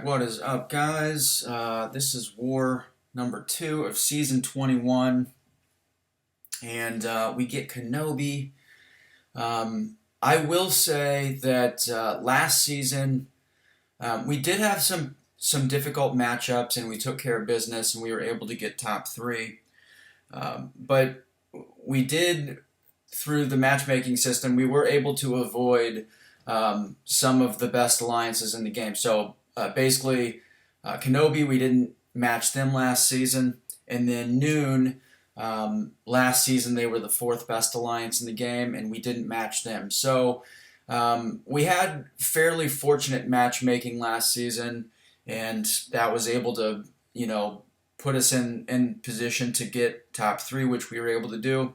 Alright, what is up, guys? This is war number 2 of season 21, and we get KenOB. I will say that last season we did have some difficult matchups, and we took care of business, and we were able to get top 3. But we did, through the matchmaking system, we were able to avoid some of the best alliances in the game. So basically, KenOB, we didn't match them last season, and then Noon, last season they were the 4th best alliance in the game, and we didn't match them. So we had fairly fortunate matchmaking last season, and that was able to, put us in position to get top 3, which we were able to do.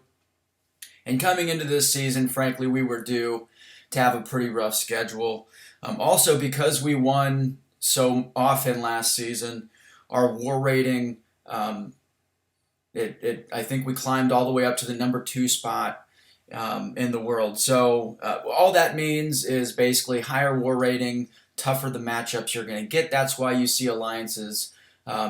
And coming into this season, frankly, we were due to have a pretty rough schedule. Also, because we won so often last season, our war rating, I think we climbed all the way up to the number 2 spot in the world. So all that means is basically higher war rating, tougher the matchups you're going to get. That's why you see alliances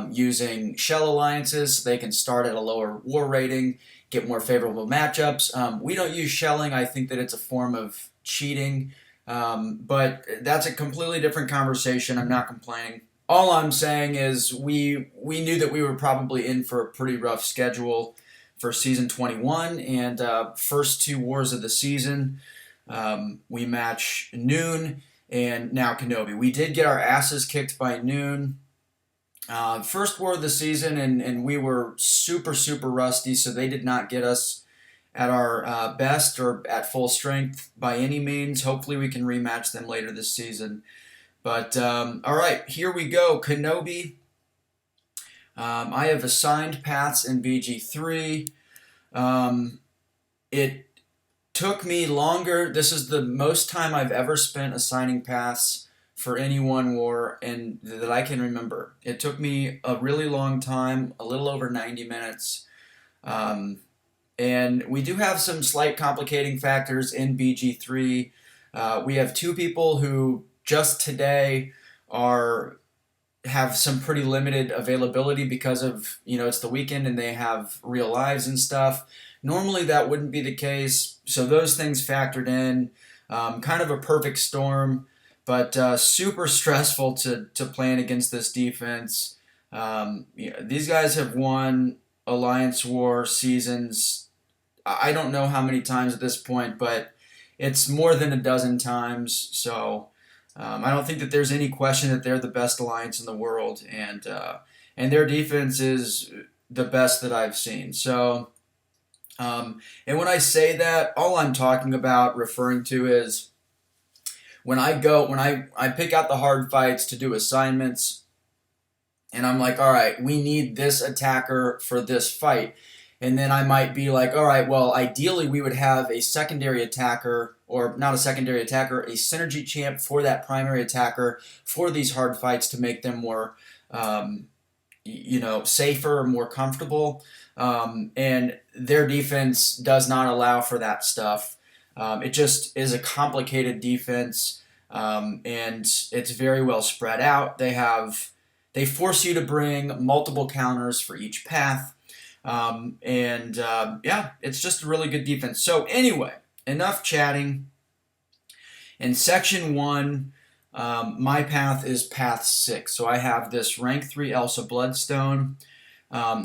using shell alliances, so they can start at a lower war rating, get more favorable matchups. We don't use shelling. I think that it's a form of cheating, but that's a completely different conversation. I'm not complaining. All I'm saying is we knew that we were probably in for a pretty rough schedule for season 21, and first 2 wars of the season, we match Noon and now KenOB. We did get our asses kicked by Noon. First war of the season, and we were super rusty, so they did not get us at our best or at full strength by any means. Hopefully we can rematch them later this season. But alright, here we go. KenOB. I have assigned paths in BG3. It took me longer. This is the most time I've ever spent assigning paths for any one war and that I can remember. It took me a really long time, a little over 90 minutes. And we do have some slight complicating factors in BG3. We have 2 people who just today have some pretty limited availability because of, it's the weekend and they have real lives and stuff. Normally that wouldn't be the case, so those things factored in. Kind of a perfect storm, but super stressful to plan against this defense. These guys have won Alliance War seasons, I don't know how many times at this point, but it's more than a dozen times. So I don't think that there's any question that they're the best alliance in the world, and their defense is the best that I've seen. So, and when I say that, all I'm talking about, referring to, is when I pick out the hard fights to do assignments, and I'm like, all right, we need this attacker for this fight. And then I might be like, all right, well, ideally we would have a secondary attacker, or not a secondary attacker, a synergy champ for that primary attacker for these hard fights to make them more, safer, more comfortable. And their defense does not allow for that stuff. It just is a complicated defense, and it's very well spread out. They force you to bring multiple counters for each path. It's just a really good defense. So anyway, enough chatting. In section 1, my path is path 6. So I have this rank 3 Elsa Bloodstone.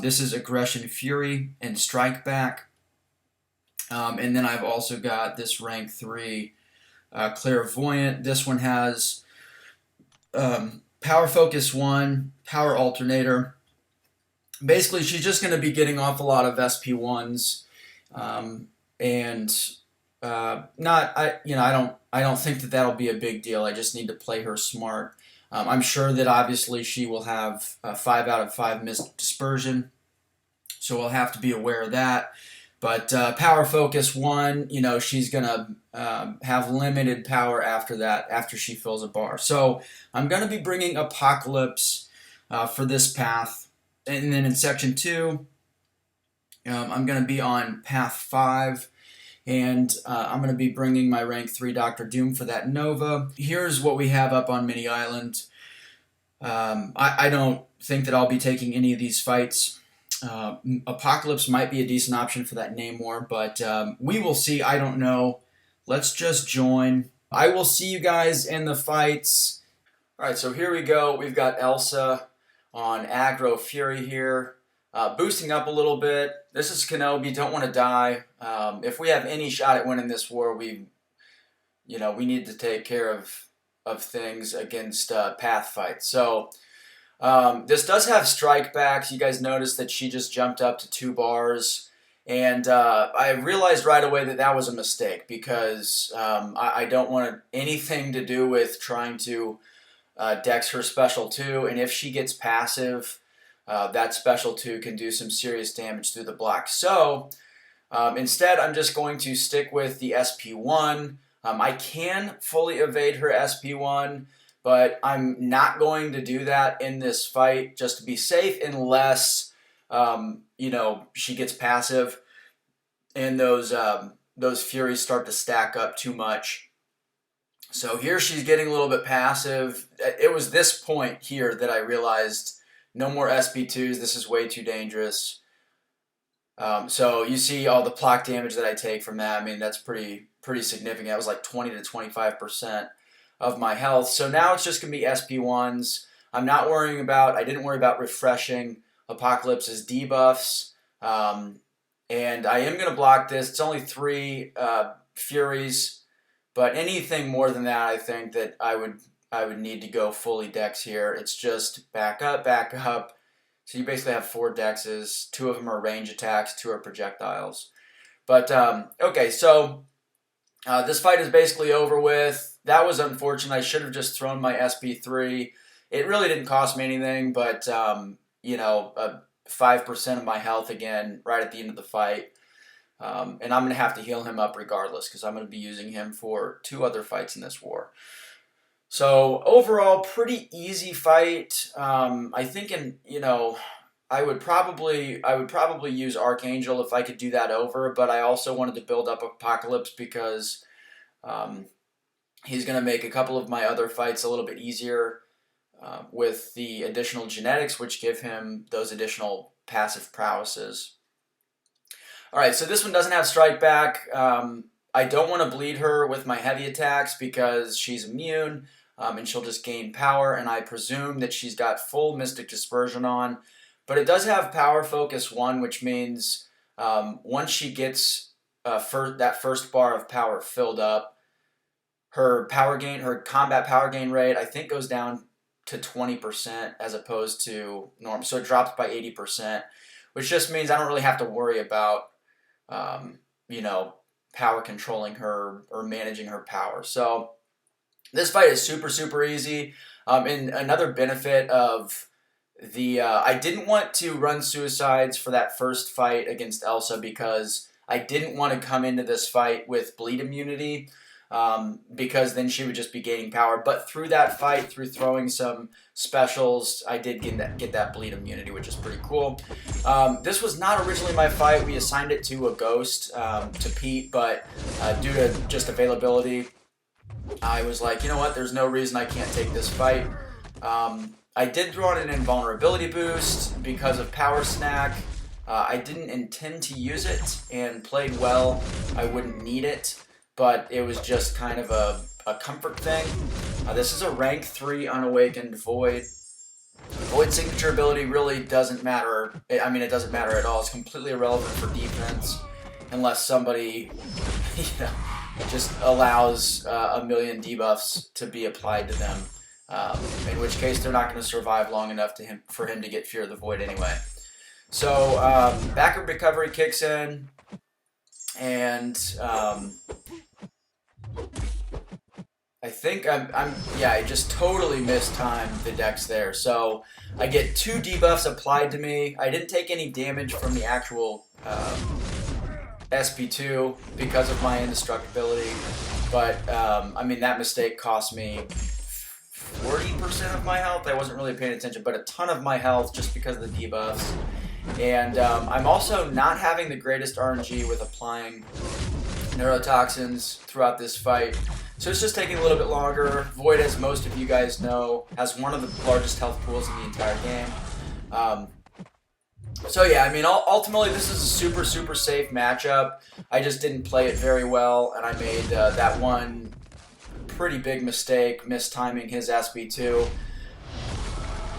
This is Aggression Fury and Strike Back. And then I've also got this rank 3 Clairvoyant. This one has Power Focus 1, Power Alternator. Basically, she's just going to be getting off a lot of SP1s, I don't think that that'll be a big deal. I just need to play her smart. I'm sure that obviously she will have 5 out of 5 missed dispersion, so we'll have to be aware of that. But Power Focus 1, she's going to have limited power after that, after she fills a bar. So I'm going to be bringing Apocalypse for this path. And then in section 2, I'm going to be on path 5, and I'm going to be bringing my rank 3 Dr. Doom for that Nova. Here's what we have up on Mini Island. I don't think that I'll be taking any of these fights. Apocalypse might be a decent option for that Namor, but we will see. I don't know. Let's just join. I will see you guys in the fights. All right, so here we go. We've got Elsa on Aggro Fury here, boosting up a little bit. This is KenOB. Don't want to die. If we have any shot at winning this war, we need to take care of things against path fights. So this does have strike backs. You guys noticed that she just jumped up to 2 bars. And I realized right away that that was a mistake because I don't want anything to do with trying to dex her special 2. And if she gets passive, that special 2 can do some serious damage through the block. So instead, I'm just going to stick with the SP1. I can fully evade her SP1, but I'm not going to do that in this fight just to be safe unless she gets passive and those Furies start to stack up too much. So here she's getting a little bit passive. It was this point here that I realized no more SP2s. This is way too dangerous. So you see all the block damage that I take from that. I mean, that's pretty significant. That was like 20 to 25% of my health. So now it's just going to be SP1s. I didn't worry about refreshing Apocalypse's debuffs. And I am going to block this. It's only 3 Furies. But anything more than that, I think that I would need to go fully dex here. It's just back up, back up. So you basically have 4 dexes. 2 of them are range attacks, 2 are projectiles. But, okay, so this fight is basically over with. That was unfortunate. I should have just thrown my SP3. It really didn't cost me anything, but, 5% of my health again right at the end of the fight. And I'm going to have to heal him up regardless because I'm going to be using him for 2 other fights in this war. So overall, pretty easy fight. I think I would probably use Archangel if I could do that over, but I also wanted to build up Apocalypse because he's going to make a couple of my other fights a little bit easier with the additional genetics, which give him those additional passive prowesses. All right, so this one doesn't have strike back. I don't want to bleed her with my heavy attacks because she's immune and she'll just gain power, and I presume that she's got full Mystic Dispersion on. But it does have Power Focus 1, which means once she gets that first bar of power filled up, her combat power gain rate, I think goes down to 20% as opposed to normal. So it drops by 80%, which just means I don't really have to worry about power controlling her or managing her power. So this fight is super, super easy. And another benefit of I didn't want to run suicides for that first fight against Elsa because I didn't want to come into this fight with bleed immunity because then she would just be gaining power. But through that fight, through throwing some specials, I did get that bleed immunity, which is pretty cool. This was not originally my fight. We assigned it to a ghost, to Pete, but due to just availability, I was like, you know what, there's no reason I can't take this fight. I did throw on an invulnerability boost because of Power Snack. I didn't intend to use it and played well. I wouldn't need it, but it was just kind of a comfort thing. This is a rank 3 unawakened Void. Void signature ability really doesn't matter. I mean, it doesn't matter at all. It's completely irrelevant for defense unless somebody just allows a million debuffs to be applied to them. In which case they're not going to survive long enough for him to get Fear of the Void anyway. So backup recovery kicks in, and I think I just totally mistimed the dex there. So I get 2 debuffs applied to me. I didn't take any damage from the actual SP2 because of my indestructibility, but that mistake cost me 40% of my health. I wasn't really paying attention, but a ton of my health just because of the debuffs. And I'm also not having the greatest RNG with applying neurotoxins throughout this fight. So it's just taking a little bit longer. Void, as most of you guys know, has one of the largest health pools in the entire game. So yeah, I mean, ultimately this is a super, super safe matchup. I just didn't play it very well, and I made that one pretty big mistake, mistiming his SB2.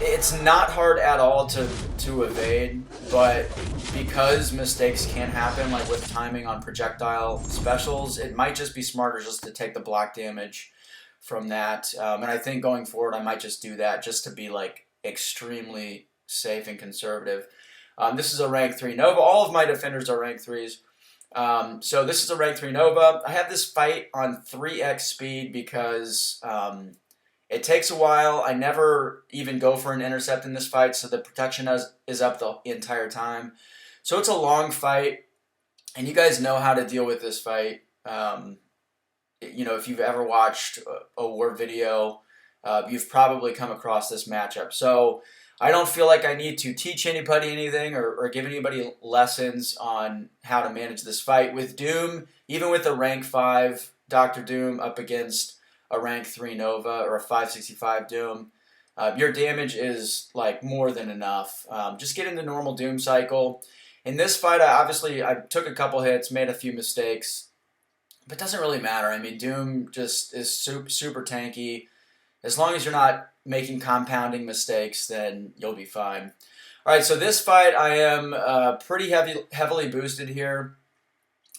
It's not hard at all to evade, but because mistakes can happen, like with timing on projectile specials, it might just be smarter just to take the block damage from that. And I think going forward, I might just do that just to be like extremely safe and conservative. This is a rank 3 Nova. All of my defenders are rank 3s. So this is a rank 3 Nova. I have this fight on 3x speed because it takes a while. I never even go for an intercept in this fight, so the protection is up the entire time. So it's a long fight, and you guys know how to deal with this fight. You know, if you've ever watched a war video, you've probably come across this matchup. So I don't feel like I need to teach anybody anything or give anybody lessons on how to manage this fight. With Doom, even with a rank 5 Dr. Doom up against a rank 3 Nova or a 565 Doom, your damage is like more than enough. Just get into normal Doom cycle. In this fight, I took a couple hits, made a few mistakes, but it doesn't really matter. I mean, Doom just is super tanky. As long as you're not making compounding mistakes, then you'll be fine. All right, so this fight, I am pretty heavily boosted here.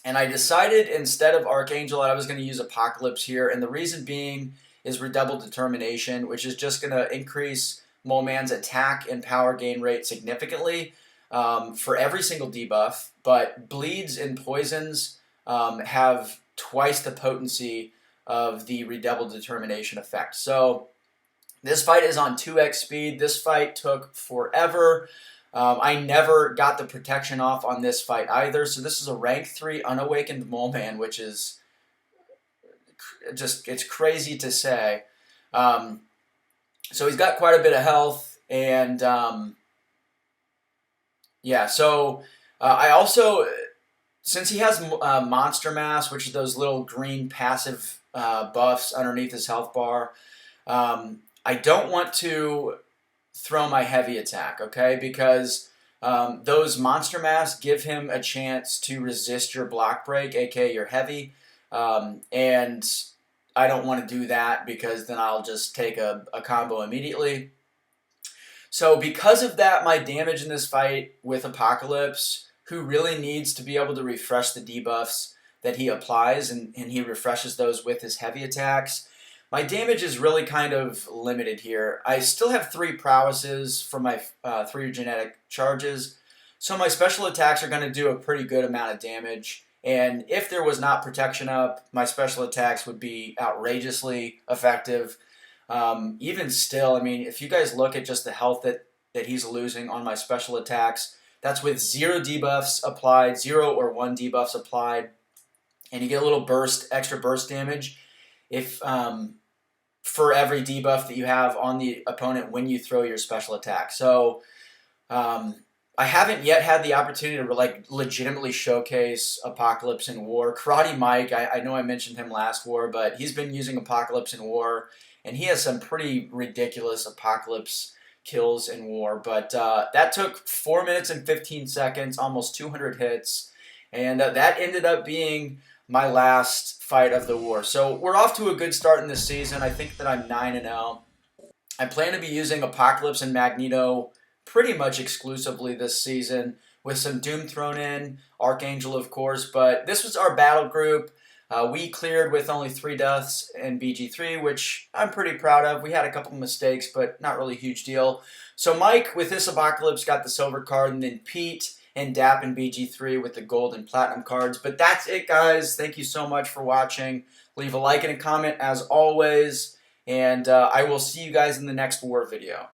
And I decided instead of Archangel I was going to use Apocalypse here. And the reason being is Redoubled Determination, which is just going to increase Mole Man's attack and power gain rate significantly for every single debuff. But bleeds and poisons have twice the potency of the Redoubled Determination effect. So this fight is on 2x speed. This fight took forever. I never got the protection off on this fight either. So this is a rank 3 Unawakened Mole Man, which is just, it's crazy to say. So he's got quite a bit of health. And yeah, so I also, since he has Monster Mass, which is those little green passive buffs underneath his health bar, I don't want to throw my heavy attack, okay? Because those Monster Mass give him a chance to resist your block break, aka your heavy, and I don't want to do that because then I'll just take a combo immediately. So because of that, my damage in this fight with Apocalypse, who really needs to be able to refresh the debuffs that he applies, and he refreshes those with his heavy attacks, my damage is really kind of limited here. I still have 3 prowesses for my 3 genetic charges, so my special attacks are going to do a pretty good amount of damage. And if there was not protection up, my special attacks would be outrageously effective. Even still, I mean, if you guys look at just the health that he's losing on my special attacks, that's with 0 debuffs applied, 0 or 1 debuffs applied, and you get a little extra burst damage if for every debuff that you have on the opponent when you throw your special attack. So I haven't yet had the opportunity to like legitimately showcase Apocalypse in War. Karate Mike, I know I mentioned him last war, but he's been using Apocalypse in War, and he has some pretty ridiculous Apocalypse kills in War. But that took 4 minutes and 15 seconds, almost 200 hits, and that ended up being my last fight of the war. So we're off to a good start in this season. I think that I'm 9-0. I plan to be using Apocalypse and Magneto pretty much exclusively this season, with some Doom thrown in, Archangel of course, but this was our battle group. We cleared with only 3 deaths in BG3, which I'm pretty proud of. We had a couple mistakes, but not really a huge deal. So Mike, with this Apocalypse, got the silver card, and then Pete and Dap in BG3 with the gold and platinum cards. But that's it, guys. Thank you so much for watching. Leave a like and a comment as always, and I will see you guys in the next war video.